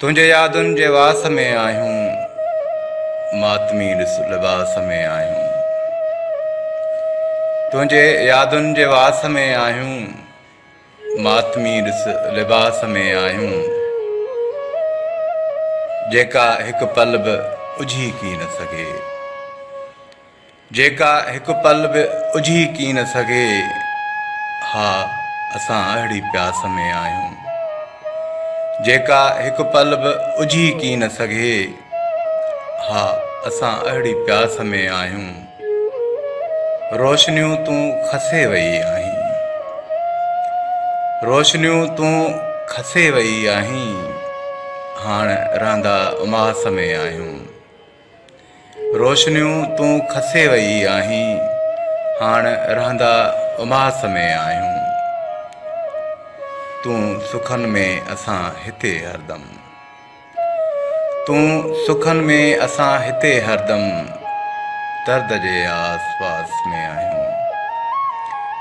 तुंहिंजे यादुनि जे वास में आहियूं, मातमी ॾिस लिबास में आहियूं। तुंहिंजे यादुनि जे वास में आहियूं, मातमी ॾिस लिबास में आहियूं। जेका हिकु पल बि उझी की न सघे, जेका हिकु पल बि उझी की न सघे। हा, असां अहिड़ी प्यास में आहियूं, जेका हिकु पल बि उझी की न सघे। हा, असां अहिड़ी प्यास में आहियूं। रोशनियूं तूं खसे वई आहीं, रोशनियूं तूं खसे वई आहीं। हाणे रहंदा उमास में आहियूं। रोशनियूं तूं खसे वई आहीं, हाणे रहंदा उमास में आहियूं। तूं सुखनि में असां हिते हरदम, तूं सुखनि में असां हिते हरदम। दर्द जे आस पास में आहियूं।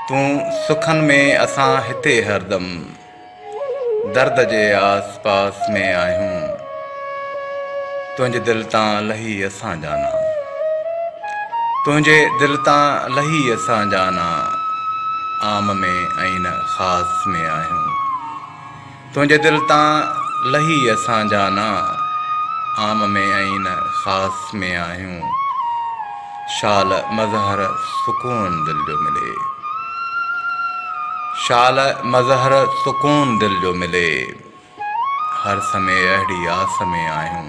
तूं सुखनि में असां हिते हरदम, दर्द जे आस पास में आहियूं। तुंहिंजे दिलि तां लही असां जाना, तुंहिंजे दिलि तां लही असां जाना। आम में ऐं न ख़ासि में आहियूं। तुंहिंजे दिलि तां लही असां जाना, आम में ऐं न ख़ासि में आहियूं। शाल मज़हर सुकून दिलि जो मिले, शाल मज़हर सुकून दिलि जो मिले। हर समय अहिड़ी आस में आहियूं।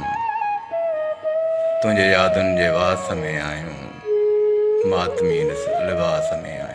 तुंहिंजे यादुनि जे वास में आहियूं, मातमी ॾिस लिबास में आहियूं।